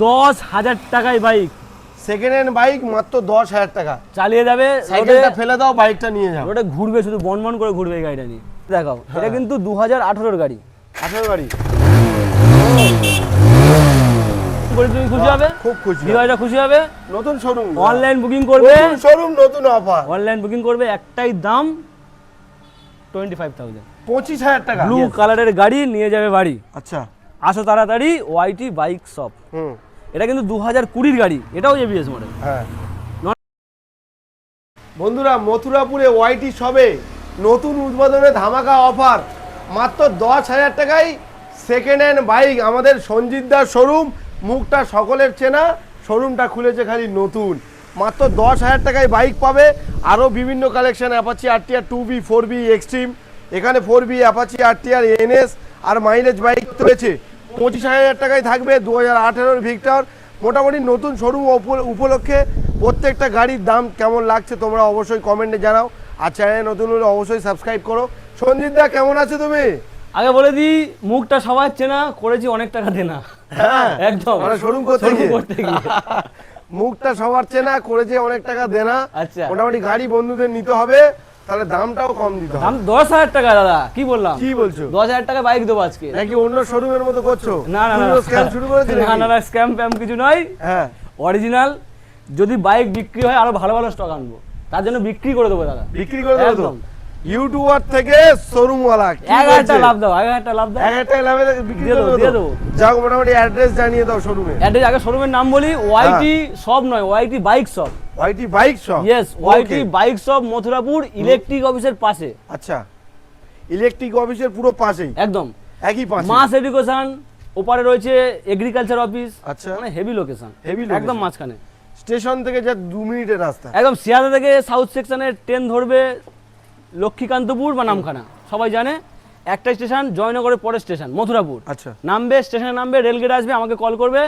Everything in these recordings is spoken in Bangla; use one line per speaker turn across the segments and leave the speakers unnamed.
10,000 টাকায় বাইক,
সেকেন্ড হ্যান্ড বাইক মাত্র 10,000 টাকা।
চালিয়ে যাবে,
সাইকেলটা ফেলে দাও, বাইকটা নিয়ে যাও।
ওটা ঘুরবে, শুধু বনবন করে ঘুরবে এই গাড়িটা নিয়ে। দেখাও, এটা কিন্তু 2018 গাড়ি।
18 গাড়ি।
তুমি খুশি হবে,
খুব খুশি,
বিজয়টা খুশি হবে।
নতুন শোরুম,
অনলাইন বুকিং করবে,
নতুন শোরুম, নতুন অফার।
অনলাইন বুকিং করবে, একটাই দাম 25,000,
25,000 টাকা।
ব্লু কালারের গাড়ি নিয়ে যাবে বাড়ি।
আচ্ছা,
আসো তাড়াতাড়ি ওয়াইটি বাইক শপ। এটা কিন্তু 2020 গাড়ি, এটাও এবিএস মডেল।
হ্যাঁ বন্ধুরা, মথুরাপুরে ওয়াইটি শপে নতুন উদ্বোধনে ধামাকা অফার, মাত্র 10,000 টাকায় সেকেন্ড হ্যান্ড বাইক। আমাদের সঞ্জিত দার শোরুম, মুখটা সকলের চেনা, শোরুমটা খুলেছে খালি নতুন। মাত্র 10,000 টাকায় বাইক পাবে। আরও বিভিন্ন collection, Apache RTR 2B 4B extreme, এখানে 4B অ্যাপাচি আরটিআর এনএস আর মাইলেজ বাইক রয়েছে। 25,000 টাকায় থাকবে 2018 ভিক্টর। মোটামুটি নতুন শোরুম উপলক্ষে প্রত্যেকটা গাড়ির দাম কেমন লাগছে তোমরা অবশ্যই কমেন্টে জানাও। আর চ্যানেল নতুন হলে অবশ্যই সাবস্ক্রাইব করো। সঞ্জিত দা, কেমন আছো তুমি?
আগে বলে দিই, মুখটা সবার চেনা, করেছি অনেক টাকা দেনা।
হ্যাঁ
একদম,
মানে শোরুম করতে
গিয়ে
মুখটা সবার চেনা, করেছে অনেক টাকা দেনা।
আচ্ছা,
মোটামুটি গাড়ি বন্ধুদের নিতে হবে, তাহলে দামটাও কম দিতে হবে।
দাম 10,000 টাকা। দাদা কি বললাম,
কি বলছো?
10,000 টাকা বাইক দেবো আজকে।
নাকি অন্য শোরুমের মতো করছো?
না না,
স্ক্যাম শুরু করেছো?
না, স্ক্যাম প্যাম কিছু নয়।
হ্যাঁ,
অরিজিনাল। যদি বাইক বিক্রি হয় আরো ভালো ভালো স্টক আনবো, তার জন্য বিক্রি করে দেবো দাদা।
বিক্রি করে দেবো তো? ইউটিউবার থেকে শোরুম ওয়ালা
1,000 লাভ দাও, 1,000 লাভ দাও,
1,000 লাভে বিক্রি
দিয়ে দেবো।
যাও, মোটামুটি অ্যাড্রেস জানিয়ে দাও শোরুমে।
অ্যাড্রেস আগে শোরুমের নাম বলি, ওয়াইটি শপ নয়, ওয়াইটি বাইক শপ।
ওয়াইটি বাইক শপ,
ইয়েস, ওয়াইটি বাইক শপ, মথুরাপুর ইলেকট্রিক অফিসের পাশে।
আচ্ছা, ইলেকট্রিক অফিসের পুরো পাশেই,
একদম
একই পাশে।
মাস এডুকেশন, ওপারে রয়েছে এগ্রিকালচার অফিস।
আচ্ছা,
মানে হেভি লোকেশন,
হেভি
একদম মাঝখানে।
স্টেশন থেকে যা 2 মিনিটের রাস্তা।
একদম শিয়ালদা থেকে সাউথ সেকশনে ট্রেন ধরবে লক্ষ্মীকান্তপুর বা নামখানা, সবাই জানে। একটা স্টেশন জয়নগরের পরের স্টেশন মথুরাপুর।
আচ্ছা,
নামবে, স্টেশনে নামবে, রেলগেট আসবে, আমাকে কল করবে,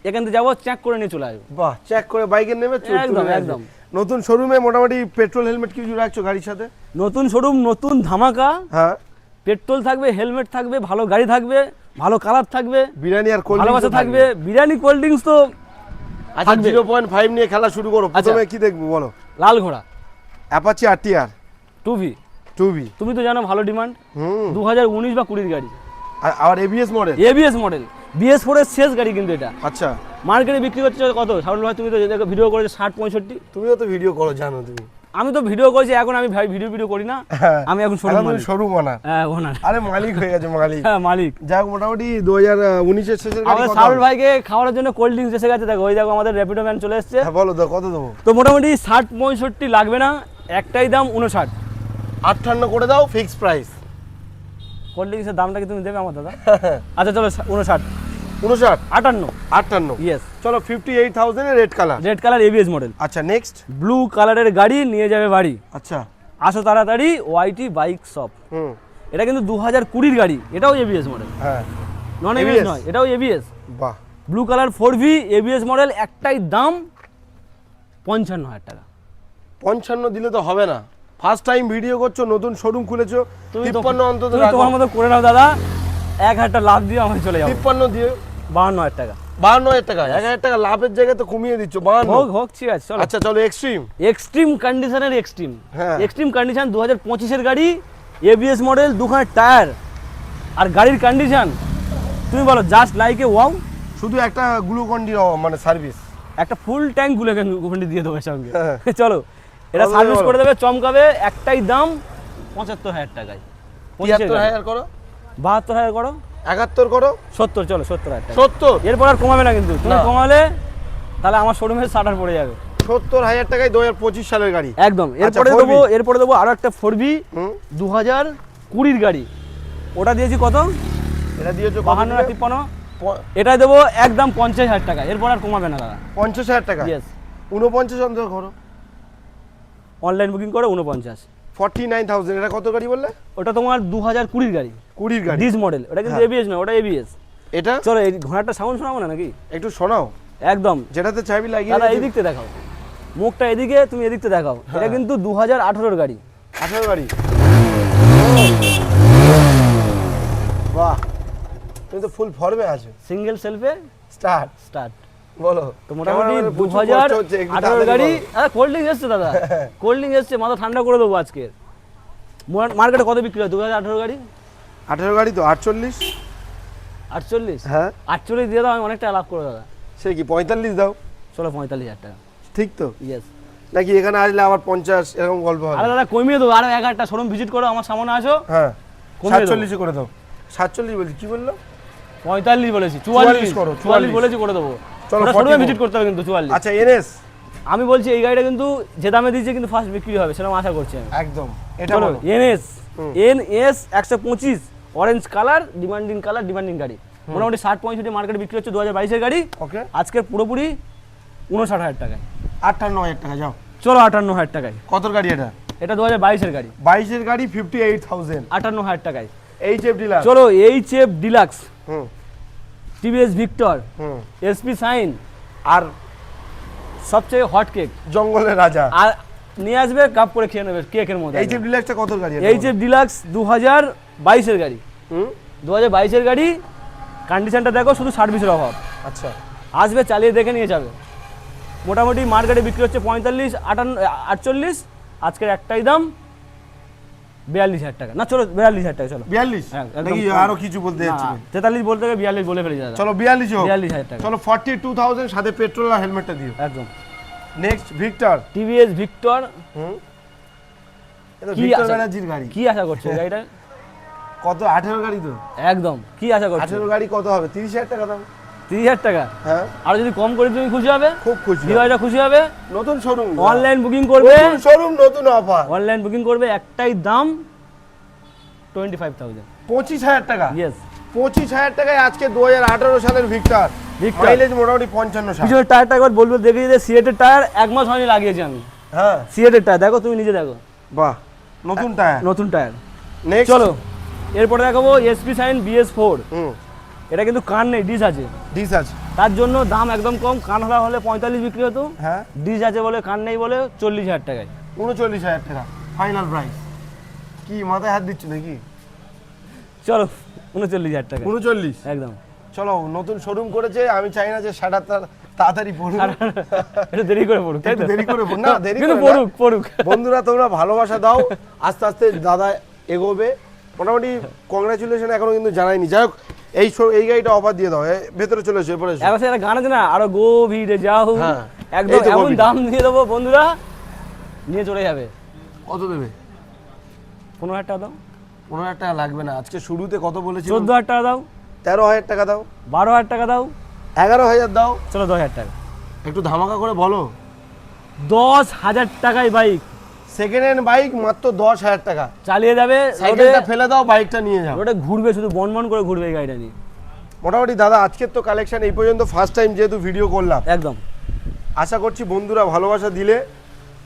এখান থেকে যাবো, চেক করে নিয়ে চলে আসবো।
বাহ, চেক করে বাইকের নেবে।
একদম একদম।
নতুন শোরুমে মোটামুটি পেট্রোল হেলমেট কিছু রাখছো গাড়ির সাথে?
নতুন শোরুম, নতুন ধামাকা।
হ্যাঁ,
পেট্রোল থাকবে, হেলমেট থাকবে, ভালো গাড়ি থাকবে, ভালো কালার থাকবে,
বিরিয়ানি আর কোল্ড
ভালোবাসা থাকবে। বিরিয়ানি কোল্ড ড্রিঙ্কস তো
আচ্ছা। 0.5 নিয়ে খেলা শুরু করো। প্রথমে কি দেখবো বলো?
লাল ঘোড়া
অ্যাপাচি আরটিআর
2B। তুমি তো জানো ভালো ডিমান্ড। 2019 বা 20 গাড়ি,
আর ABS model.
ABS model, BS4 এর শেষ গাড়ি কিন্তু এটা।
আচ্ছা,
মার্কেটে বিক্রি করছে কত সাউল ভাই? তুমি তো ভিডিও করেছো 60-65।
তুমিও তো ভিডিও করো, জানো তুমি।
আমি তো ভিডিও করেছি, এখন আমি ভিডিও করি না। আমি এখন
শোরুম ওনার।
হ্যাঁ, ওনার।
আরে মালিক হয়ে গেছে, মালিক।
হ্যাঁ, মালিক।
যাক, মোটামুটি 2019 এর শেষের গাড়ি।
আমাদের সাউল ভাইকে খাওয়ার জন্য কোল্ড ড্রিঙ্কস এসে গেছে, দেখো ওই দেখো আমাদের র্যাপিডো ম্যান চলে এসেছে।
হ্যাঁ, বলো তো কত দেবো?
তো মোটামুটি 60-65 লাগবে না, একটাই দাম 59।
58 করে দাও, ফিক্স প্রাইস।
কোল্ড ড্রিঙ্কসের দামটা কি তুমি দেবে আমার দাদা? আচ্ছা চলো, 59,
58।
ইয়েস।
চলো, 58,000 এর red colour.
Red colour ABS model.
আচ্ছা, নেক্সট।
ব্লু কালারের গাড়ি নিয়ে যাবে বাড়ি।
আচ্ছা,
আসো তাড়াতাড়ি ওয়াইটি বাইক শপ। এটা কিন্তু 2020 গাড়ি, এটাও এবিএস মডেল।
হ্যাঁ,
নন এবিএস নয়, এটাও এবিএস।
বাহ,
blue colour 4V ABS model, একটাই দাম 55,000 টাকা।
55 দিলে তো হবে না। ফার্স্ট টাইম ভিডিও করছো, নতুন শোরুম খুলেছো, 53 অন্তত
তুমি তোমার মতো করে নাও দাদা, 1,000 লাভ দিয়ে আমি চলে যাবো।
53 দিয়ে
52,000 টাকা।
52,000 টাকা, 1,000 টাকা লাভের জায়গায় তো কমিয়ে দিচ্ছ। 52
হোক, ঠিক আছে চলো।
আচ্ছা, চলো এক্সট্রিম।
এক্সট্রিম কন্ডিশনের এক্সট্রিম।
হ্যাঁ,
এক্সট্রিম কন্ডিশন 2025 এর গাড়ি, এবিএস মডেল, 2খানা টায়ার, আর গাড়ির কন্ডিশন তুমি বলো, জাস্ট লাইক এ ওয়াও।
শুধু একটা গ্লুকন্ডি মানে সার্ভিস,
একটা ফুল ট্যাঙ্ক গ্লুকন্ডি দিয়ে দেবো সঙ্গে। চলো, এটা সার্ভিস করে দেবে, চমকাবে। একটাই দাম 75,000 টাকায়।
73,000 করো,
72,000 করো,
71 করো,
70, চলো 70,000 টাকা।
70।
এরপর আর কমাবে না কিন্তু, তুমি কমালে তাহলে আমার শোরুমের শাটার পড়ে যাবে।
70,000 টাকায় 2025 সালের গাড়ি।
একদম। এরপরে দেবো আরো একটা 4B 2020 গাড়ি। ওটা দিয়েছি কত?
এটা দিয়েছো
52 না 53? এটা দেবো একদম 50,000 টাকা, এরপর আর কমাবে না দাদা।
50,000 টাকা।
ইয়েস।
49 অন্তর করো,
অনলাইন বুকিং করে 49।
49,000। এটা কত গাড়ি বললে?
ওটা তোমার 2020 গাড়ি,
20 গাড়ি,
ডিস মডেল। ওটা কিন্তু এবিএস নয়, ওটা এবিএস।
এটা
চলো এই ঘোড়াটা সাউন্ড শোনাবো না নাকি?
একটু শোনাও।
একদম,
যেটাতে চাবি লাগিয়ে
দাদা এই দিকতে দেখাও, মুখটা এদিকে, তুমি এদিকতে দেখাও। এটা কিন্তু 2018 গাড়ি।
18 গাড়ি। বাহ, তুমি তো ফুল ফর্মে আছো।
সিঙ্গেল সেলফে স্টার্ট।
বলো
তো মোটামুটি
ক্যামেরাম্যানের প্রচুর কষ্ট হচ্ছে, একটু
2018
তাড়াতাড়ি
গাড়ি।
বলো।
আরে কোল্ড ড্রিঙ্কস এসছে দাদা, কোল্ড ড্রিঙ্কস এসছে, মাথা ঠান্ডা করে দেবো আজকে। মার্কেটে কত বিক্রি হয় 2018 গাড়ি?
18 গাড়ি তো 48।
48?
হ্যাঁ
48 দিয়ে দাও, আমি অনেকটা লাভ করো দাদা।
সে কি 45 দাও?
চলো 45,000 টাকা।
ঠিক তো
ইয়েস।
নাকি এখানে আসলে আবার 50 এরকম গল্প হবে?
আরে দাদা কমিয়ে দেবো, আরো 11টা শোরুম ভিজিট করো, আমার সামনে আসো।
হ্যাঁ
কমিয়ে দেবো।
47 করে দাও। 47 বলছি, কি বললো?
45 বলেছি,
44 করো,
44 বলেছি, করে দেবো।
চলো,
ওটা শোরুমে
44
ভিজিট করতে হবে কিন্তু 44।
আচ্ছা এনএস
আমি বলছি এই গাড়িটা কিন্তু যে দামে দিয়েছে কিন্তু ফার্স্ট বিক্রি হবে, সেরকম আশা করছি আমি।
একদম এটা
চলো
বলো।
এনএস
হুম।
এনএস 125 অরেঞ্জ কালার, ডিমান্ডিং গাড়ি। মোটামুটি 60-65 মার্কেটে বিক্রি হচ্ছে 2022 এর গাড়ি।
ওকে
আজকে পুরোপুরি 59,000 টাকায়।
58,000 টাকা যাও।
চলো 58,000 টাকায়।
কত গাড়ি এটা?
এটা 2022 এর গাড়ি,
22 এর গাড়ি 58,000
58,000 টাকায়।
HF dealer.
চলো এইচএফ ডিলাক্স,
হুম
টিভিএস ভিক্টর,
হুম
এসপি সাইন,
আর
সবচেয়ে হট কেক।
জঙ্গলের রাজা
আর নিয়ে আসবে কাপ করে খেয়ে নেবে কেকের মধ্যে।
এইচএফ ডিলাক্সটা কত গাড়ি এটা?
এইচএফ ডিলাক্স 2022 এর গাড়ি,
হুম
2022 এর গাড়ি। কন্ডিশনটা দেখো, শুধু সার্ভিসের অভাব।
আচ্ছা
আসবে, চালিয়ে দেখে নিয়ে যাবে। মোটামুটি মার্কেটে বিক্রি হচ্ছে 45, 48। আজকের একটাই দাম 42,000 টাকা। না চলো 42,000 টাকা। চলো
42
হ্যাঁ, একদম
নাকি
কম।
আরো কিছু বলতে যাচ্ছি?
43 বলতে গিয়ে 42 বলে ফেলেছি দাদা।
চলো 42 হোক।
42,000 টাকা
চলো 42,000 সাথে পেট্রোল আর হেলমেটটা দিও।
একদম।
Next Victor.
TVS Victor.
হুম এটা
কি
ভিক্টর
আশা-
ব্যানার্জির গাড়ি।
কি আশা করছো এই গাড়িটা?
কত? 18 গাড়ি তো।
একদম কি আশা করছো?
18 গাড়ি কত হবে? 30,000 টাকা দাম।
30,000 টাকা।
হ্যাঁ
আর যদি কম করে তুমি খুশি হবে,
খুব খুশি।
বিজয়টা খুশি হবে।
নতুন শোরুম,
অনলাইন বুকিং করবে,
নতুন শোরুম, নতুন অফার।
অনলাইন বুকিং করবে, একটাই দাম 25,000।
25,000 টাকা।
ইয়েস।
25,000 টাকায় আজকে 2018 সালের ভিক্টর।
ভিক্টর।
মাইলেজ মোটামুটি 55-60।
পিছনের টায়ারটা একবার বলবো, দেখে দিতে। সিএটের টায়ার 1 মাস হয়নি লাগিয়েছি আমি।
হ্যাঁ
সিএটের টায়ার দেখো, তুমি নিজে দেখো,
বাহ, নতুন টায়ার।
নতুন টায়ার।
নেক্সট
চলো এরপরে দেখাবো এসপি সাইন BS4।
হুম
এটা কিন্তু কান নেই, ডিস আছে,
ডিস আছে।
তার জন্য দাম একদম কম। কান হলা হলে 45 বিক্রি হতো,
হ্যাঁ
ডিস আছে বলে, কান নেই বলে 40,000 টাকায়।
39,000 টাকা ফাইনাল প্রাইস। কি মাথায় হাত দিচ্ছ নাকি?
চলো 39,000 টাকা
39।
একদম।
চলো নতুন শোরুম করেছে, আমি চাই না যে সেটা তাড়াতাড়ি পড়ুক,
একটু দেরি করে পড়ুক, তাই তো?
একটু দেরি করে পড়ুক। না দেরি
কিন্তু
করে না।
পড়ুক।
বন্ধুরা তোমরা ভালোবাসা দাও, আস্তে আস্তে দাদা এগোবে। মোটামুটি কংগ্রাচুলেশন এখনো কিন্তু জানাইনি। যাই হোক এই গাড়িটা অফার দিয়ে দাও। ভেতরে চলে এসো, এরপরে এসো।
এবার একটা গান আছে না, আরো গভীরে যাও।
হ্যাঁ,
একদম
এই তো
এমন
গভীরে।
দাম দিয়ে দেবো বন্ধুরা, নিয়ে চলে যাবে।
কত দেবে?
15,000 টাকা দাও,
15,000 টাকা লাগবে না। আজকে শুরুতে কত বলেছি?
14,000 টাকা দাও,
13,000 টাকা দাও,
12,000 টাকা দাও,
11,000 দাও।
চলো 10,000 টাকা।
একটু ধামাকা করে বলো।
10,000 টাকায় বাইক
সেকেন্ড হ্যান্ড বাইক মাত্র 10,000 টাকা।
চালিয়ে যাবে,
সাইকেলটা ফেলে দাও, বাইকটা নিয়ে যাও।
রোডে ঘুরবে, শুধু বন করে ঘুরবে এই গাড়িটা নিয়ে।
মোটামুটি দাদা আজকের তো কালেকশন এই পর্যন্ত। ফার্স্ট টাইম যেহেতু ভিডিও করলাম,
একদম।
আশা করছি বন্ধুরা ভালোবাসা দিলে,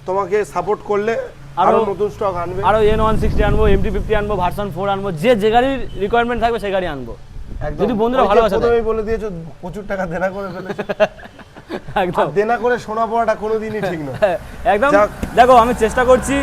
তোমাকে সাপোর্ট করলে আরো নতুন স্টক আনবে।
আরো N160 আনবো, MT50 আনবো, ভার্সন 4 আনবো, যে গাড়ির রিকোয়ারমেন্ট থাকবে সেই গাড়ি আনবো।
একদম।
যদি বন্ধুরা
ওই যে
ভালোবাসা দেয়।
প্রথমেই বলে দিয়েছো প্রচুর টাকা দেনা করে ফেলেছো।
একদম
আর দেনা করে সোনা পড়াটা কোনোদিনই ঠিক নয়।
একদম।
যাক।
দেখো আমি চেষ্টা করছি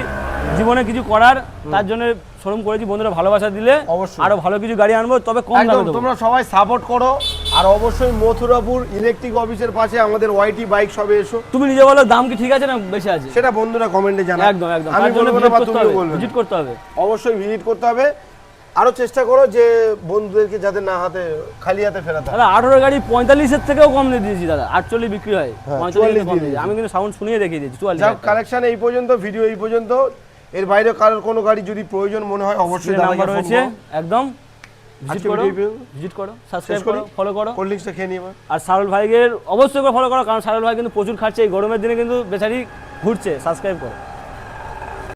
জীবনে কিছু করার, তার জন্য শোরুম করেছি। বন্ধুরা ভালোবাসা দিলে
অবশ্যই।
আরো ভালো কিছু গাড়ি আনবো, তবে কম দামে
একদম
দেবো।
তোমরা সবাই সাপোর্ট করো। আর অবশ্যই মথুরাপুর ইলেকট্রিক অফিসের পাশে আমাদের ওয়াইটি বাইক শপে এসো।
তুমি নিজে বলো দাম কি ঠিক আছে না বেশি আছে?
সেটা বন্ধুরা কমেন্টে জানাও।
একদম একদম।
আমি
তার জন্য
বলবো না বা
ভিজিট করতে
তুমিও
হবে,
বলবে।
ভিজিট করতে হবে।
অবশ্যই ভিজিট করতে হবে। আরো চেষ্টা করো যে বন্ধুদেরকে যাতে না হাতে খালি হাতে ফেরাতে হয়।
দাদা 18 গাড়ি 45-এর থেকেও কম দিয়ে দিয়েছি দাদা, 48 বিক্রি হয়,
হ্যাঁ,
45 কম
দিয়ে
দিয়েছি আমি, কিন্তু সাউন্ড শুনিয়ে দেখিয়ে দিয়েছি 44।
যাক কালেকশন এই পর্যন্ত, ভিডিও এই পর্যন্ত। এর বাইরে কারোর কোনো গাড়ি যদি প্রয়োজন মনে হয় অবশ্যই
নাম্বার রয়েছে, একদম ভিজিট
আজকে
করো,
ভিডিও
ভিজিট করো, সাবস্ক্রাইব
শেষ করি?
করো, ফলো করো।
কোল্ড ড্রিঙ্কসটা খেয়ে নিয়ে
আর সারল ভাইয়ের অবশ্যই করে ফলো করো, কারণ সারল ভাই কিন্তু প্রচুর খাচ্ছে এই গরমের দিনে, কিন্তু বেচারি ঘুরছে। সাবস্ক্রাইব করো।